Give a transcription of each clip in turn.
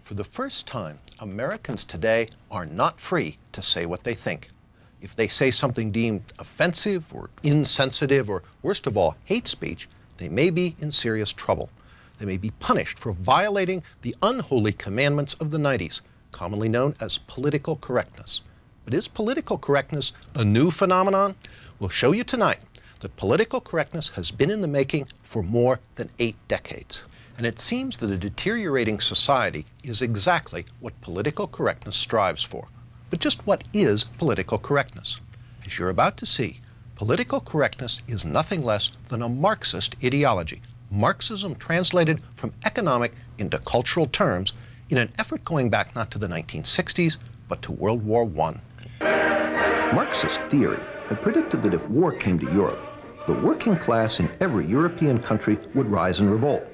For the first time, Americans today are not free to say what they think. If they say something deemed offensive or insensitive or, worst of all, hate speech, they may be in serious trouble. They may be punished for violating the unholy commandments of the 90s, commonly known as political correctness. But is political correctness a new phenomenon? We'll show you tonight that political correctness has been in the making for more than 8 decades. And it seems that a deteriorating society is exactly what political correctness strives for. But just what is political correctness? As you're about to see, political correctness is nothing less than a Marxist ideology. Marxism translated from economic into cultural terms in an effort going back not to the 1960s, but to World War I. Marxist theory had predicted that if war came to Europe, the working class in every European country would rise in revolt.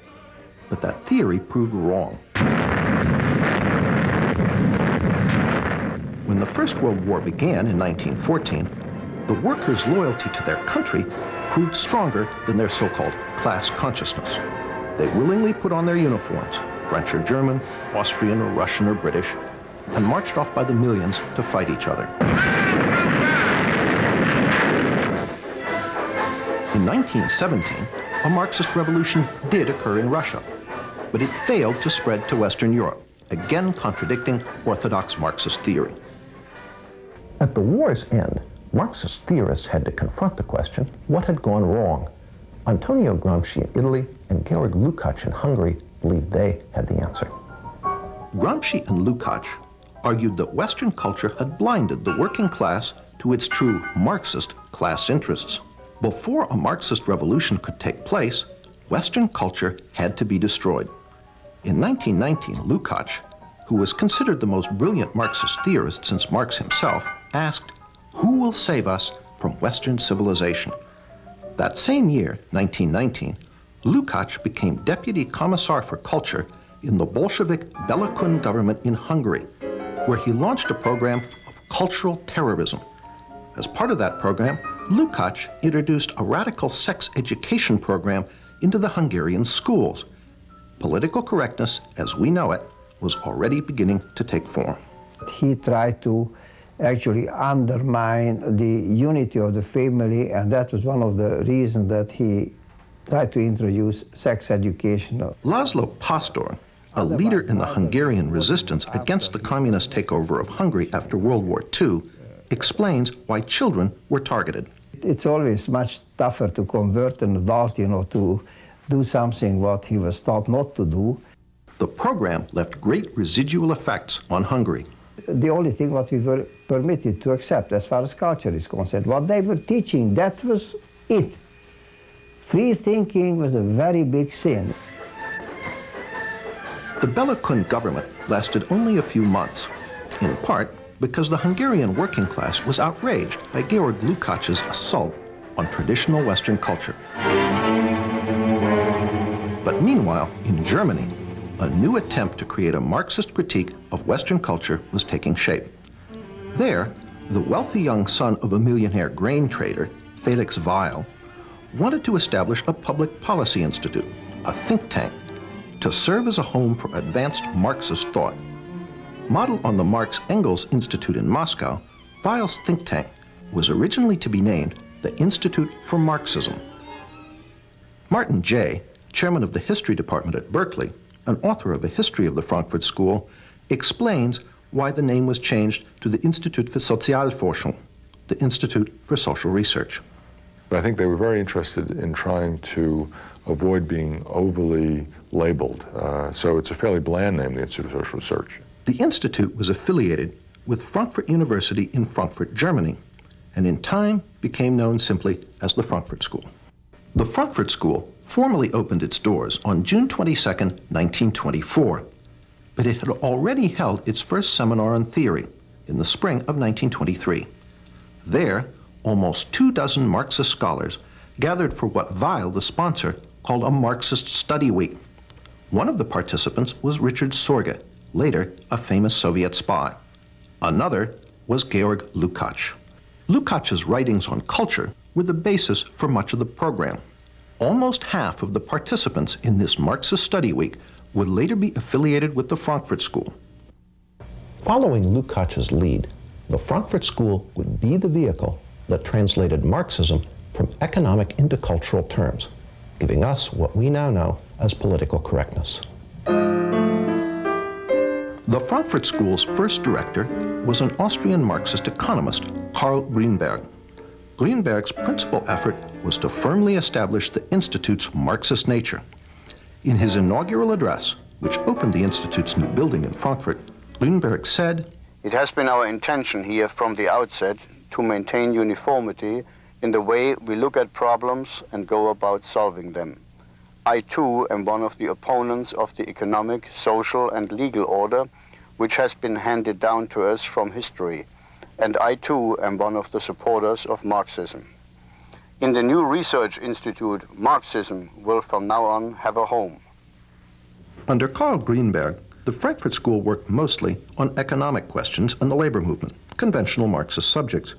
But that theory proved wrong. When the First World War began in 1914, the workers' loyalty to their country proved stronger than their so-called class consciousness. They willingly put on their uniforms, French or German, Austrian or Russian or British, and marched off by the millions to fight each other. In 1917, a Marxist revolution did occur in Russia, but it failed to spread to Western Europe, again contradicting orthodox Marxist theory. At the war's end, Marxist theorists had to confront the question, what had gone wrong? Antonio Gramsci in Italy and Georg Lukács in Hungary believed they had the answer. Gramsci and Lukács argued that Western culture had blinded the working class to its true Marxist class interests. Before a Marxist revolution could take place, Western culture had to be destroyed. In 1919, Lukács, who was considered the most brilliant Marxist theorist since Marx himself, asked, "Who will save us from Western civilization?" That same year, 1919, Lukács became Deputy Commissar for Culture in the Bolshevik Bela Kun government in Hungary, where he launched a program of cultural terrorism. As part of that program, Lukács introduced a radical sex education program into the Hungarian schools. Political correctness, as we know it, was already beginning to take form. He tried to actually undermine the unity of the family, and that was one of the reasons that he tried to introduce sex education. Laszlo Pastor, a leader in the Hungarian resistance against the communist takeover of Hungary after World War II, explains why children were targeted. It's always much tougher to convert an adult, to do something what he was taught not to do. The program left great residual effects on Hungary. The only thing what we were permitted to accept as far as culture is concerned, what they were teaching, that was it. Free thinking was a very big sin. The Bela Kun government lasted only a few months, in part because the Hungarian working class was outraged by Georg Lukács' assault on traditional Western culture. But meanwhile, in Germany, a new attempt to create a Marxist critique of Western culture was taking shape. There, the wealthy young son of a millionaire grain trader, Felix Weil, wanted to establish a public policy institute, a think tank, to serve as a home for advanced Marxist thought. Modeled on the Marx-Engels Institute in Moscow, Weil's think tank was originally to be named the Institute for Marxism. Martin Jay, chairman of the history department at Berkeley, an author of a history of the Frankfurt School, explains why the name was changed to the Institut für Sozialforschung, the Institute for Social Research. But I think they were very interested in trying to avoid being overly labeled. So it's a fairly bland name, the Institute for Social Research. The Institute was affiliated with Frankfurt University in Frankfurt, Germany, and in time became known simply as the Frankfurt School. The Frankfurt School formally opened its doors on June 22, 1924, but it had already held its first seminar on theory in the spring of 1923. There, almost 24 Marxist scholars gathered for what Weil, the sponsor, called a Marxist study week. One of the participants was Richard Sorge, later a famous Soviet spy. Another was Georg Lukács. Lukács' writings on culture were the basis for much of the program. Almost half of the participants in this Marxist study week would later be affiliated with the Frankfurt School. Following Lukács's lead, the Frankfurt School would be the vehicle that translated Marxism from economic into cultural terms, giving us what we now know as political correctness. The Frankfurt School's first director was an Austrian Marxist economist, Karl Grünberg. Grünberg's principal effort was to firmly establish the Institute's Marxist nature. In his inaugural address, which opened the Institute's new building in Frankfurt, Grünberg said, "It has been our intention here from the outset to maintain uniformity in the way we look at problems and go about solving them. I too am one of the opponents of the economic, social and legal order which has been handed down to us from history, and I too am one of the supporters of Marxism. In the new research institute, Marxism will from now on have a home." Under Karl Grünberg, the Frankfurt School worked mostly on economic questions and the labor movement, conventional Marxist subjects.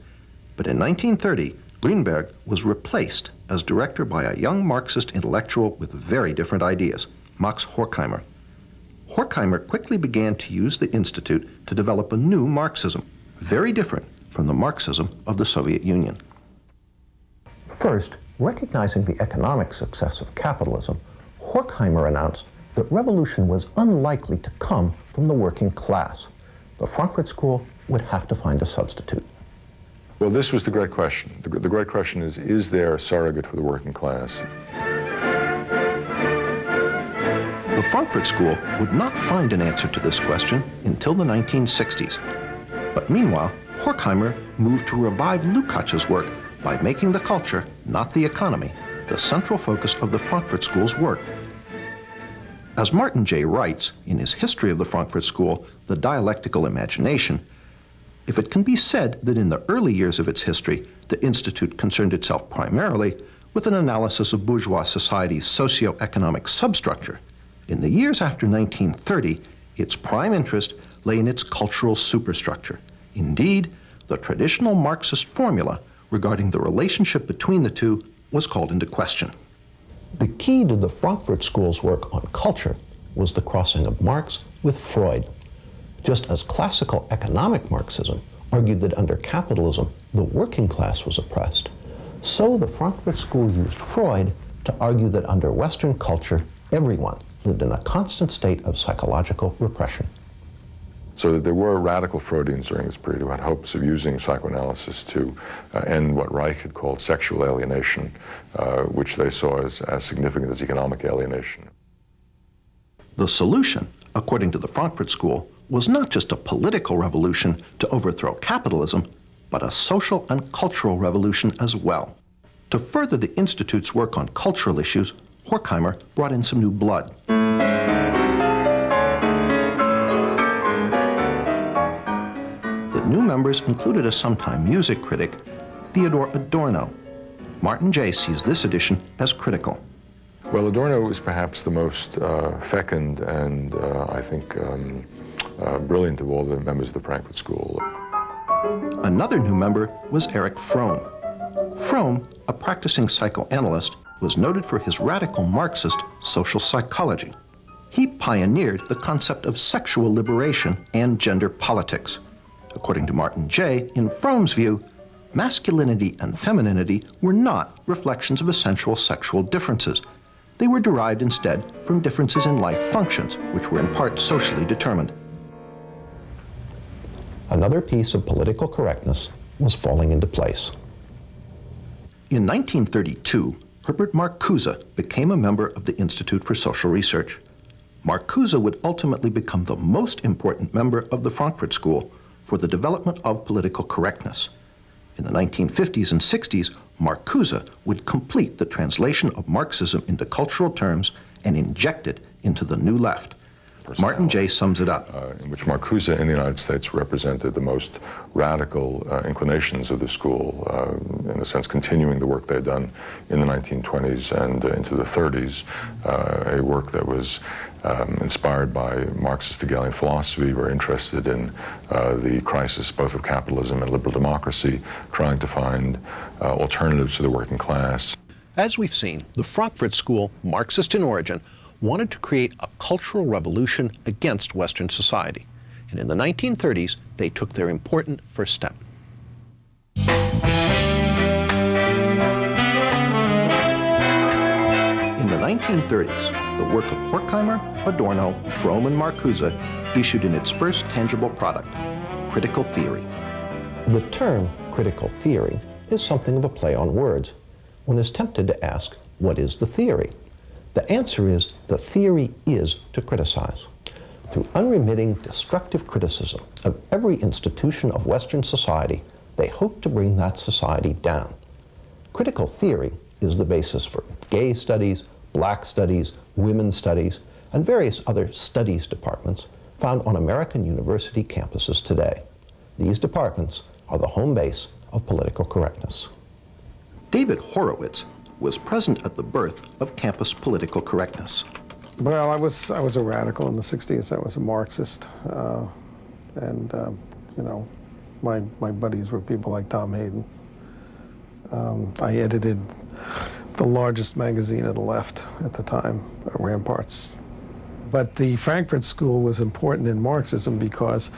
But in 1930, Grünberg was replaced as director by a young Marxist intellectual with very different ideas, Max Horkheimer. Horkheimer quickly began to use the Institute to develop a new Marxism, very different from the Marxism of the Soviet Union. First, recognizing the economic success of capitalism, Horkheimer announced that revolution was unlikely to come from the working class. The Frankfurt School would have to find a substitute. Well, this was the great question. The great question is there a surrogate for the working class? The Frankfurt School would not find an answer to this question until the 1960s. But meanwhile, Horkheimer moved to revive Lukács's work by making the culture, not the economy, the central focus of the Frankfurt School's work. As Martin J. writes in his History of the Frankfurt School, The Dialectical Imagination, if it can be said that in the early years of its history, the Institute concerned itself primarily with an analysis of bourgeois society's socio-economic substructure, in the years after 1930, its prime interest lay in its cultural superstructure. Indeed, the traditional Marxist formula regarding the relationship between the two was called into question. The key to the Frankfurt School's work on culture was the crossing of Marx with Freud. Just as classical economic Marxism argued that under capitalism the working class was oppressed, so the Frankfurt School used Freud to argue that under Western culture everyone lived in a constant state of psychological repression. So that there were radical Freudians during this period who had hopes of using psychoanalysis to end what Reich had called sexual alienation, which they saw as significant as economic alienation. The solution, according to the Frankfurt School, was not just a political revolution to overthrow capitalism, but a social and cultural revolution as well. To further the Institute's work on cultural issues, Horkheimer brought in some new blood. The new members included a sometime music critic, Theodor Adorno. Martin J. sees this addition as critical. Well, Adorno is perhaps the most fecund and, I think, brilliant of all the members of the Frankfurt School. Another new member was Erich Fromm. Fromm, a practicing psychoanalyst, was noted for his radical Marxist social psychology. He pioneered the concept of sexual liberation and gender politics. According to Martin J., in Fromm's view, masculinity and femininity were not reflections of essential sexual differences. They were derived instead from differences in life functions, which were in part socially determined. Another piece of political correctness was falling into place. In 1932, Herbert Marcuse became a member of the Institute for Social Research. Marcuse would ultimately become the most important member of the Frankfurt School for the development of political correctness. In the 1950s and 60s, Marcuse would complete the translation of Marxism into cultural terms and inject it into the New Left. Martin J. sums it up. In which Marcuse in the United States represented the most radical inclinations of the school, in a sense continuing the work they had done in the 1920s and into the 30s, a work that was inspired by Marxist Hegelian philosophy, very interested in the crisis both of capitalism and liberal democracy, trying to find alternatives to the working class. As we've seen, the Frankfurt School, Marxist in origin, wanted to create a cultural revolution against Western society. And in the 1930s, they took their important first step. In the 1930s, the work of Horkheimer, Adorno, Fromm, and Marcuse issued in its first tangible product, critical theory. The term critical theory is something of a play on words. One is tempted to ask, what is the theory? The answer is, the theory is to criticize. Through unremitting, destructive criticism of every institution of Western society, they hope to bring that society down. Critical theory is the basis for gay studies, black studies, women's studies, and various other studies departments found on American university campuses today. These departments are the home base of political correctness. David Horowitz was present at the birth of campus political correctness. Well, I was a radical in the 60s. I was a Marxist. You know, my buddies were people like Tom Hayden. I edited the largest magazine of the left at the time, Ramparts. But the Frankfurt School was important in Marxism because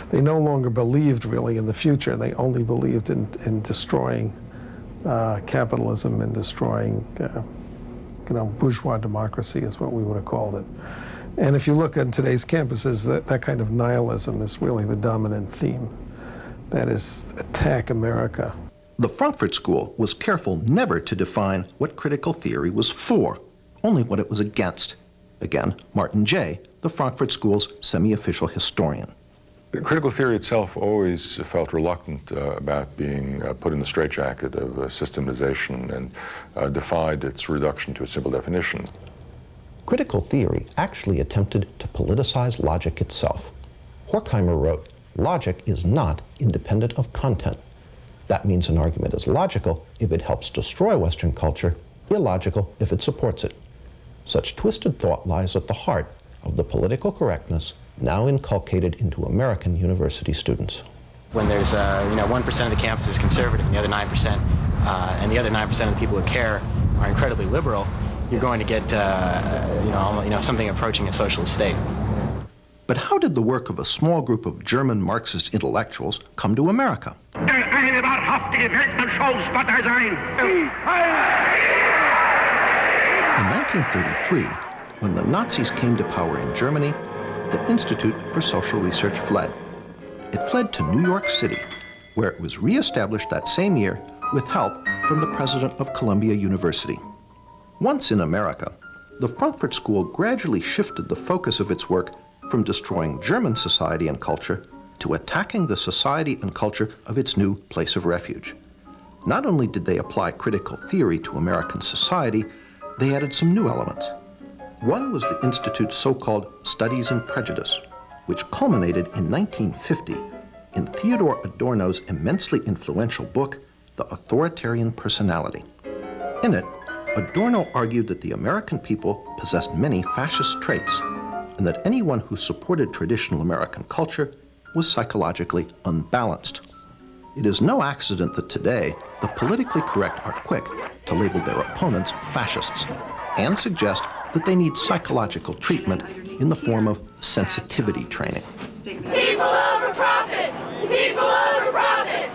they no longer believed really in the future. They only believed in destroying capitalism and destroying bourgeois democracy is what we would have called it. And if you look at today's campuses, that kind of nihilism is really the dominant theme. That is, attack America. The Frankfurt School was careful never to define what critical theory was for, only what it was against. Again, Martin Jay, the Frankfurt School's semi-official historian. Critical theory itself always felt reluctant about being put in the straitjacket of systematization and defied its reduction to a simple definition. Critical theory actually attempted to politicize logic itself. Horkheimer wrote, "Logic is not independent of content. That means an argument is logical if it helps destroy Western culture, illogical if it supports it." Such twisted thought lies at the heart of the political correctness now inculcated into American university students. When there's 1% of the campus is conservative and the other 9%, and the other 9% of the people who care are incredibly liberal, you're going to get something approaching a socialist state. But how did the work of a small group of German Marxist intellectuals come to America? Eine wahrhaftige Weltanschauungspartei sein. In 1933, when the Nazis came to power in Germany, the Institute for Social Research fled. It fled to New York City, where it was reestablished that same year with help from the president of Columbia University. Once in America, the Frankfurt School gradually shifted the focus of its work from destroying German society and culture to attacking the society and culture of its new place of refuge. Not only did they apply critical theory to American society, they added some new elements. One was the Institute's so-called Studies in Prejudice, which culminated in 1950 in Theodore Adorno's immensely influential book, The Authoritarian Personality. In it, Adorno argued that the American people possessed many fascist traits, and that anyone who supported traditional American culture was psychologically unbalanced. It is no accident that today, the politically correct are quick to label their opponents fascists and suggest that they need psychological treatment in the form of sensitivity training. People over profits! People over profits!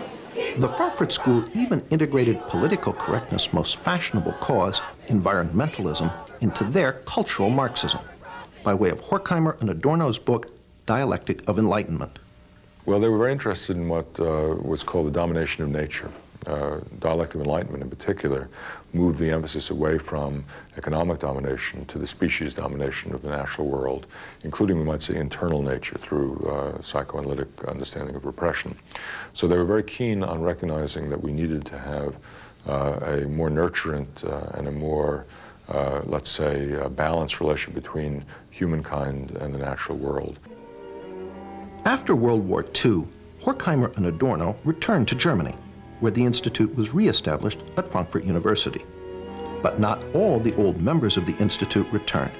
The Frankfurt School even integrated political correctness' most fashionable cause, environmentalism, into their cultural Marxism, by way of Horkheimer and Adorno's book, Dialectic of Enlightenment. Well, they were very interested in what was called the domination of nature. Dialectic of Enlightenment in particular moved the emphasis away from economic domination to the species domination of the natural world, including, we might say, internal nature through psychoanalytic understanding of repression. So they were very keen on recognizing that we needed to have a more nurturant and a more, let's say, balanced relationship between humankind and the natural world. After World War II, Horkheimer and Adorno returned to Germany, where the Institute was reestablished at Frankfurt University. But not all the old members of the Institute returned.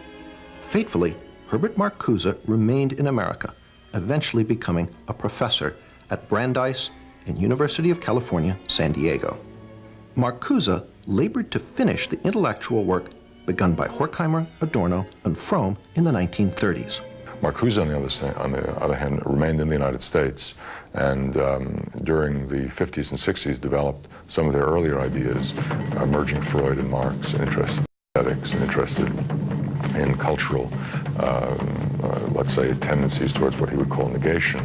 Fatefully, Herbert Marcuse remained in America, eventually becoming a professor at Brandeis and University of California, San Diego. Marcuse labored to finish the intellectual work begun by Horkheimer, Adorno, and Fromm in the 1930s. Marcuse, on the other hand, remained in the United States, and during the 50s and 60s developed some of their earlier ideas, merging Freud and Marx, interested in aesthetics and interested in cultural, let's say, tendencies towards what he would call negation,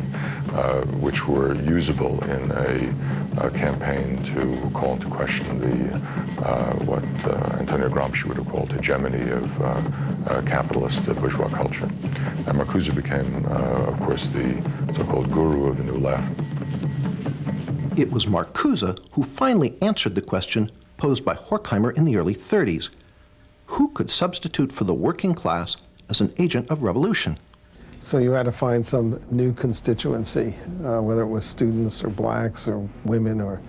which were usable in a campaign to call into question what Antonio Gramsci would have called hegemony of capitalist bourgeois culture. And Marcuse became, of course, the so-called guru of the New Left. It was Marcuse who finally answered the question posed by Horkheimer in the early 30s. Who could substitute for the working class as an agent of revolution? So you had to find some new constituency, whether it was students or blacks or women or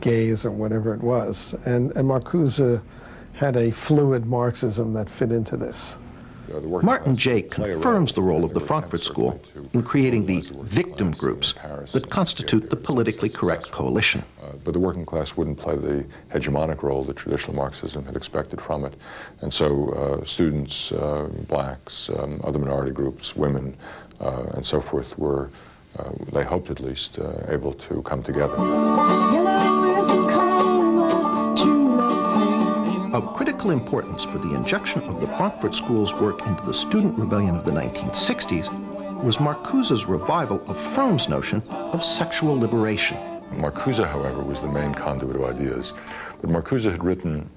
gays or whatever it was. And Marcuse had a fluid Marxism that fit into this. Martin Jay confirms the role of the Frankfurt School in creating the victim groups that constitute the politically correct coalition. But the working class wouldn't play the hegemonic role that traditional Marxism had expected from it. And so students, blacks, other minority groups, women, and so forth were, they hoped at least, able to come together. Yellow is the color of true love's. Of critical importance for the injection of the Frankfurt School's work into the student rebellion of the 1960s was Marcuse's revival of Fromm's notion of sexual liberation. Marcuse, however, was the main conduit of ideas. But Marcuse had written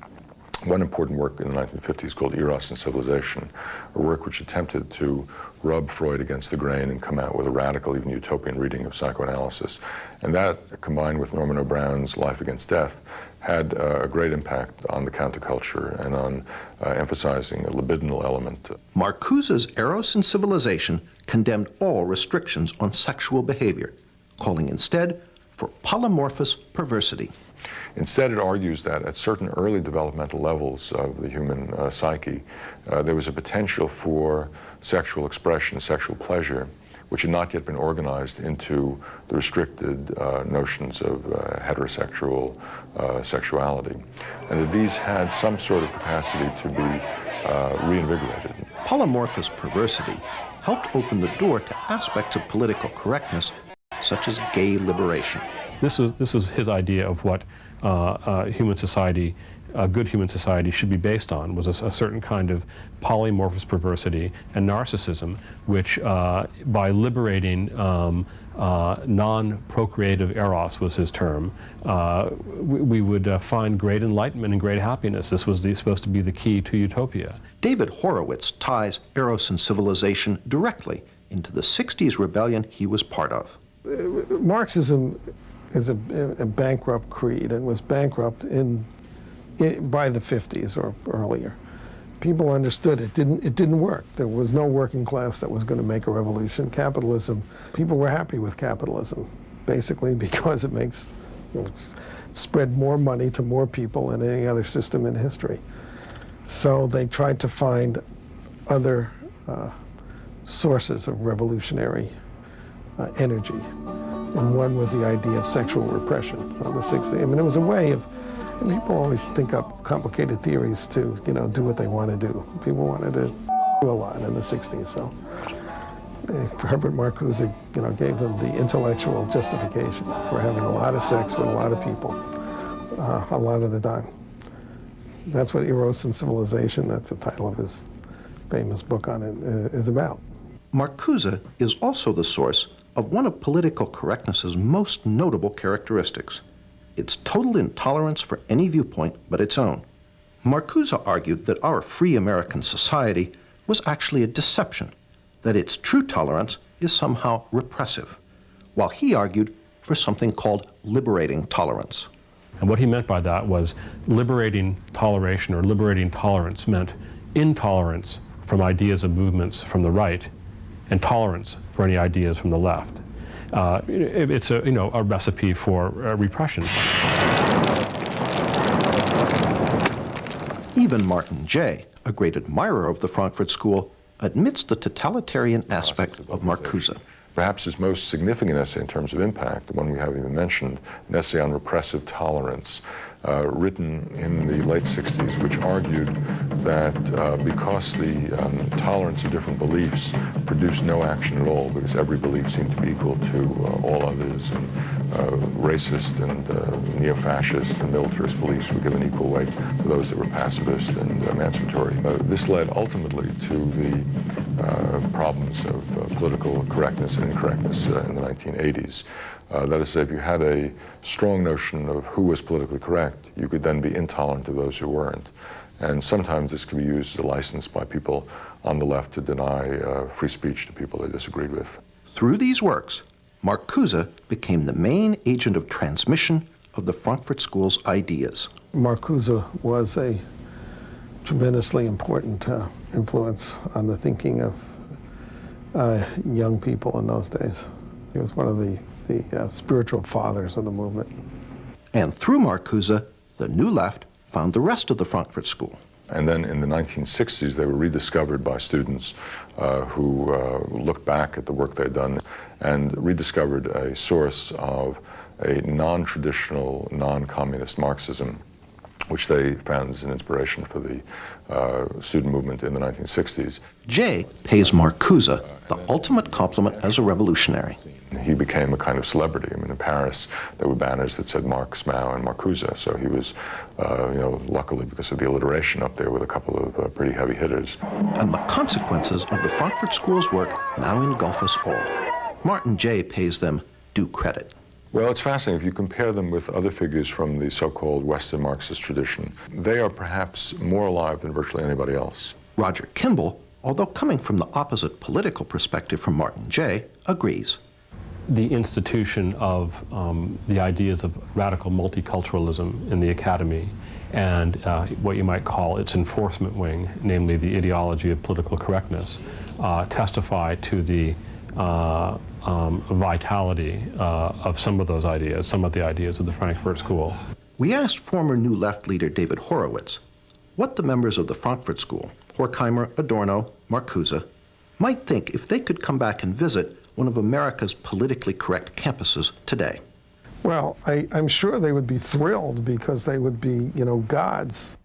one important work in the 1950s called Eros and Civilization, a work which attempted to rub Freud against the grain and come out with a radical, even utopian reading of psychoanalysis. And that, combined with Norman O'Brown's Life Against Death, had a great impact on the counterculture and on emphasizing a libidinal element. Marcuse's Eros and Civilization condemned all restrictions on sexual behavior, calling instead for polymorphous perversity. Instead, it argues that at certain early developmental levels of the human psyche, there was a potential for sexual expression, sexual pleasure, which had not yet been organized into the restricted notions of heterosexual sexuality, and that these had some sort of capacity to be reinvigorated. Polymorphous perversity helped open the door to aspects of political correctness, such as gay liberation. This is his idea of what human society, a good human society, should be based on, was a certain kind of polymorphous perversity and narcissism, which by liberating non-procreative eros, was his term, we would find great enlightenment and great happiness. This was supposed to be the key to utopia. David Horowitz ties Eros and Civilization directly into the 60s rebellion he was part of. Marxism is a bankrupt creed and was bankrupt by the 50s or earlier. People understood it didn't work. There was no working class that was going to make a revolution. Capitalism, people were happy with capitalism, basically because it spread more money to more people than any other system in history. So they tried to find other sources of revolutionary energy. And one was the idea of sexual repression of the 60s. I mean, it was a way of, and people always think up complicated theories to, do what they want to do. People wanted to do a lot in the 60s, so Herbert Marcuse, gave them the intellectual justification for having a lot of sex with a lot of people, a lot of the time. That's what Eros and Civilization, that's the title of his famous book on it, is about. Marcuse is also the source of one of political correctness's most notable characteristics, its total intolerance for any viewpoint but its own. Marcuse argued that our free American society was actually a deception, that its true tolerance is somehow repressive, while he argued for something called liberating tolerance. And what he meant by that was liberating toleration or liberating tolerance meant intolerance from ideas and movements from the right and tolerance for any ideas from the left. It's a recipe for repression. Even Martin Jay, a great admirer of the Frankfurt School, admits the totalitarian aspect of Marcuse. Perhaps his most significant essay in terms of impact, the one we haven't even mentioned, an essay on repressive tolerance, written in the late 60s, which argued that because the tolerance of different beliefs produced no action at all, because every belief seemed to be equal to all others, and racist and neo-fascist and militarist beliefs were given equal weight to those that were pacifist and emancipatory. This led ultimately to the problems of political correctness and incorrectness in the 1980s. That is to say, if you had a strong notion of who was politically correct, you could then be intolerant of those who weren't. And sometimes this can be used as a license by people on the left to deny free speech to people they disagreed with. Through these works, Marcuse became the main agent of transmission of the Frankfurt School's ideas. Marcuse was a tremendously important influence on the thinking of young people in those days. He was one of the spiritual fathers of the movement. And through Marcuse, the New Left found the rest of the Frankfurt School. And then in the 1960s, they were rediscovered by students who looked back at the work they'd done and rediscovered a source of a non-traditional, non-communist Marxism, which they found as an inspiration for the student movement in the 1960s. Jay pays Marcuse the ultimate compliment as a revolutionary. He became a kind of celebrity. I mean, in Paris, there were banners that said Marx, Mao, and Marcuse. So he was, luckily because of the alliteration up there with a couple of pretty heavy hitters. And the consequences of the Frankfurt School's work now engulf us all. Martin Jay pays them due credit. Well, it's fascinating. If you compare them with other figures from the so-called Western Marxist tradition, they are perhaps more alive than virtually anybody else. Roger Kimball, although coming from the opposite political perspective from Martin Jay, agrees. The institution of the ideas of radical multiculturalism in the academy and what you might call its enforcement wing, namely the ideology of political correctness, testify to the vitality of some of those ideas, some of the ideas of the Frankfurt School. We asked former New Left leader David Horowitz what the members of the Frankfurt School, Horkheimer, Adorno, Marcuse, might think if they could come back and visit one of America's politically correct campuses today. Well, I'm sure they would be thrilled because they would be, gods.